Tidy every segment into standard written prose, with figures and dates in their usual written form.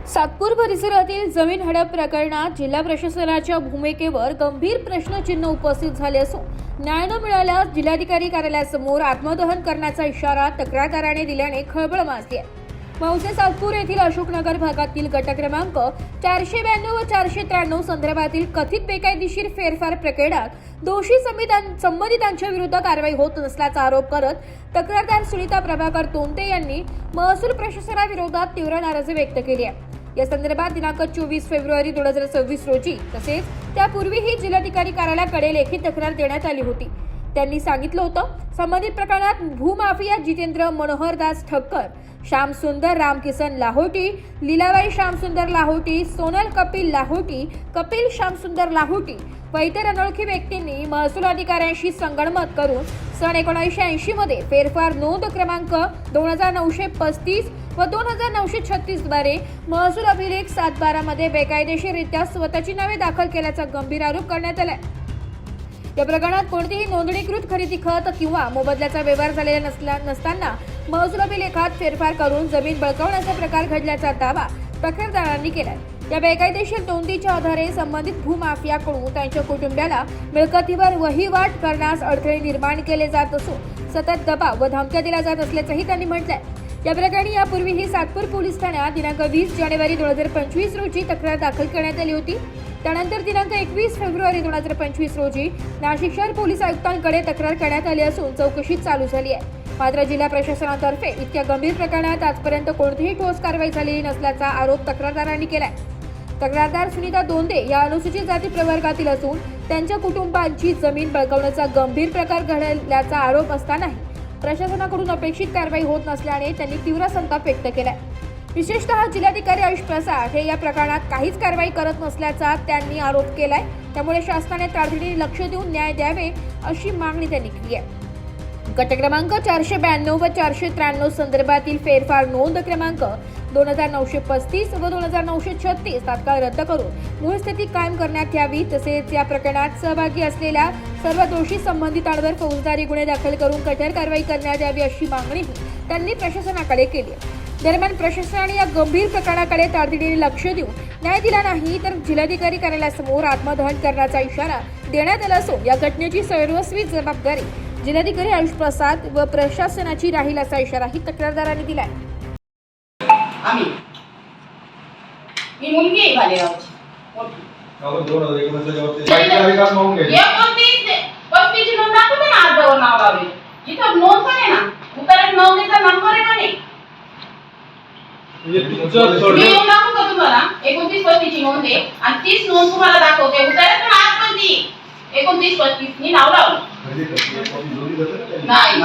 सातपूर परिसरातील जमीन हडप प्रकरणात जिल्हा प्रशासनाच्या भूमिकेवर गंभीर प्रश्नचिन्ह उपस्थित झाले असून न्याय न मिळाल्यास जिल्हाधिकारी कार्यालयासमोर आत्मदहन करण्याचा इशारा तक्रारदाराने दिल्याने खळबळ माजली आहे। मौजे सातपूर येथील अशोकनगर भागातील गट क्रमांक 492 व 493 संदर्भातील कथित बेकायदेशीर फेरफार प्रकरणात दोषी संबंधितांच्या विरुद्ध कारवाई होत नसल्याचा आरोप करत तक्रारदार सुनीता प्रभाकर तोंते यांनी महसूल प्रशासनाविरोधात तीव्र नाराजी व्यक्त केली आहे। या संदर्भात दिनांक 24 फेब्रुवारी 2026 रोजी तसेच त्यापूर्वीही जिल्हाधिकारी कार्यालयाकडे लेखी तक्रार देण्यात आली होती। त्यांनी सांगितलं होतं, संबंधित प्रकरणात भूमाफिया जितेंद्र मनोहरदास ठक्कर, श्याम सुंदर रामकिसन लाहोटी, लीलाबाई श्याम सुंदर लाहोटी, सोनल कपिल लाहोटी, कपिल श्याम सुंदर लाहोटी व इतर अनोळखी व्यक्तींनी महसूल अधिकाऱ्यांशी संगनमत करून सन 1980 मध्ये फेरफार नोंद क्रमांक 2935 व 2936 द्वारे महसूल अभिलेख 712 मध्ये बेकायदेशीररित्या स्वतःची नावे दाखल केल्याचा गंभीर आरोप करण्यात आला। या प्रकरणात कोणतीही नोंदणीकृत खरेदी खत किंवा मोबदल्याचा व्यवहार झालेला नसताना महसूल अभिलेखात फेरफार करून जमीन बळकावण्याचा प्रकार घडल्याचा दावा तक्रारदारांनी केला। या बेकायदेशीर नोंदीच्या आधारे संबंधित भूमाफियाकडून त्यांच्या कुटुंबियाला मिळकतीवर वहिवाट करण्यास अडथळे निर्माण केले जात असून सतत दबाव व धमक्या दिल्या जात असल्याचंही त्यांनी म्हटलंय। या प्रकरणी यापूर्वीही सातपूर पोलीस ठाण्यात दिनांक 20 जानेवारी 2025 रोजी तक्रार दाखल करण्यात आली होती। त्यानंतर दिनांक 21 फेब्रुवारी 2025 रोजी नाशिक शहर पोलीस आयुक्तांकडे तक्रार करण्यात आली असून चौकशी चालू झाली आहे। मात्र जिल्हा प्रशासनातर्फे इतक्या गंभीर प्रकरणात आजपर्यंत कोणतीही ठोस कारवाई झालेली नसल्याचा आरोप तक्रारदारांनी केलाय। तक्रारदार सुनीता तोंते या अनुसूचित जाती प्रवर्गातील असून त्यांच्या कुटुंबांची जमीन बळकावण्याचा गंभीर प्रकार घडल्याचा आरोप असतानाही प्रशासनाकडून अपेक्षित कारवाई होत नसल्याने त्यांनी तीव्र संताप व्यक्त केलाय। विशेषतः जिल्हाधिकारी आयुष प्रसाद हे या प्रकरणात काहीच कारवाई करत नसल्याचा त्यांनी आरोप केलाय। त्यामुळे शासनाने तातडीने लक्ष देऊन न्याय द्यावे अशी मागणी त्यांनी केली आहे। गट क्रमांक 492 व 493 संदर्भातील फेरफार नोंद क्रमांक 2935 व 2936 तात्काळ रद्द करून मूळ स्थिती कायम करण्यात यावी। तसेच या प्रकरणात सहभागी असलेल्या सर्व दोषी संबंधितांवर फौजदारी गुन्हे दाखल करून कठोर कारवाई करण्यात यावी अशी मागणीही त्यांनी प्रशासनाकडे केली आहे। दरम्यान प्रशासनाने या गंभीर प्रकरणाकडे तातडीने लक्ष देऊन न्याय दिला नाही तर जिल्हाधिकारी कार्यालयासमोर आत्मदहन करण्याचा इशारा देण्यात आला असून या घटनेची सर्वस्वी जबाबदारी जिल्हाधिकारी आयुष प्रसाद व प्रशासनाची राहील असा इशाराही तक्रारदारांनी दिलाय। मी मुलगी आहे भालेरावची मोठी। आपण 2019 च्या अधिकार मागून घ्यायचे 35 ची नोंद दाखवते ना, अर्जावर नाव लावले इथं नोंद पण आहे ना, उतारा नोंदीचा नंबर आहे म्हणे। म्हणजे तुमचं मी नोंद दाखवू का तुम्हाला? 29-35 ची नोंद आहे आणि 30 नोंद तुम्हाला दाखवते। उतारा पण आज पण ती 29-35 नी नाव लावलं नाही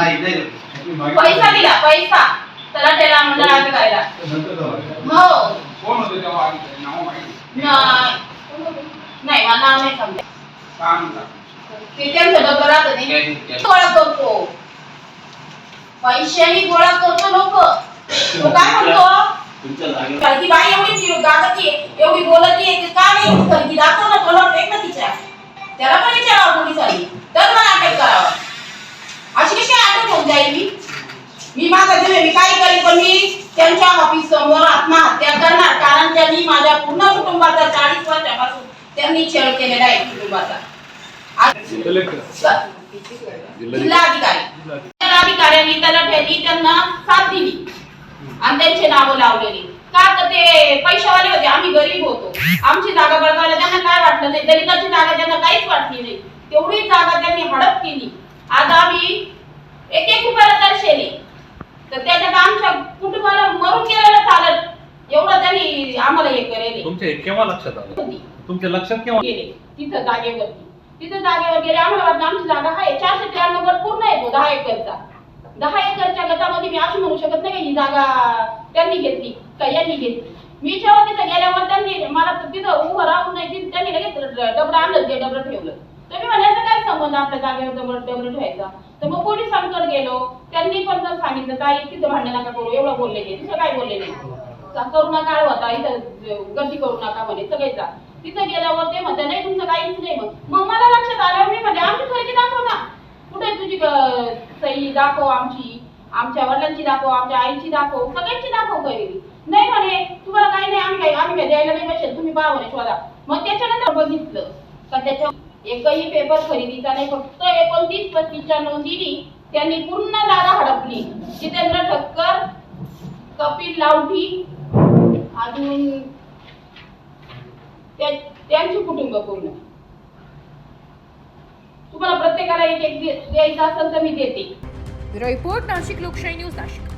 पैसा दिला, पैसा त्याला त्याला मंडळात करायला। हो कोण होते तेव्हा नाव माहिती नाही मला नाव नाही समजत। काम ते त्यांचं डबल राहतं नाही, गोळा करतो पैशानी गोळा करतो लोक। तो काय म्हणतो खरकी बाई एवढी गागती एवढी बोलती आहे की का नाही खरकी दाखव ना, तोंडावर फेक ना तिच्या। त्याला पण विचारावं पोलिसांनी तर मला अटक करावं। अशी कशी अटक होऊन जाईल? मी माझा जीव मी काय करेन, पण मी त्यांच्या ऑफिस समोर आत्महत्या करणार, कारण त्यांनी माझ्या पूर्ण कुटुंबाचा 40 वर्षापासून त्यांनी छळ केलेला आहे कुटुंबाचा। जिल्हाधिकाऱ्यांनी तलाठ्यांनी त्यांना साथ दिली आणि त्यांचे नाव लावलेली का तर ते पैशावाले होते, आम्ही गरीब होतो। आमची जागा बळकावल्या त्यांना काय वाटलं नाही, दलिताची जागा त्यांना काहीच वाटली नाही, तेवढी जागा त्यांनी हडप केली। आज आम्ही एक रुपयाला दर्शेली तर त्याच्यात आमच्या कुटुंबाला मरून गेलेलं चालत एवढं त्यांनी आम्हाला हे करेल। तुमच्या केव्हा लक्षात आलं? तुमच्या लक्षात केव्हा गेले? तिथं जागेवर गेले। आम्हाला वाटलं आमची जागा आहे 493 गट पूर्ण आहे तो 10 एकरचा। 10 एकरच्या गटामध्ये मी असं म्हणू शकत नाही ही जागा त्यांनी घेतली का यांनी घेतली। मी जेव्हा तिथं गेल्यावर त्यांनी मला तिथं उभं राहून नाही, त्यांनी लगेच डबडं आणलं, ते डबडं ठेवलं। तर मी म्हणायचं काय संबंध आपल्या जागेवर डबडं ठेवायचा? तर मग पोलिसांकडे गेलो, त्यांनी पण सांगितलं काय तिथं भांडण नका करू, एवढं बोलले नाही, दुसरं काय बोलले नाही। करोना काळ होता, इथं गर्दी करू नका म्हणे सगळेचा। तिथं गेल्यावर ते म्हणते नाही तुमचं काहीच नाही। मग मला लक्षात आलं, मी म्हणते आमची खरेदी दाखव ना, कुठे तुझी सही दाखव, आमच्या वडिलांची दाखव, आमच्या आईची दाखव, सगळ्यांची दाखव खरेदी। नाही म्हणे तुम्हाला काही नाही, आम्ही काही हे द्यायला नाही बसेल, तुम्ही पहा म्हणे शोधा. मग त्याच्यानंतर बघितलं का त्याच्या एकही पेपर खरेदीचा नाही, फक्त 29-35च्या नोंदीनी त्यांनी पूर्ण जागा हडपली. जितेंद्र ठक्कर, कपिल लावठी, अजून त्यांची कुटुंब पूर्ण. तुम्हाला प्रत्येकाला एक एक द्यायचं असेल तर मी देते. ब्युरो रिपोर्ट, नाशिक लोकशाही न्यूज, नाशिक.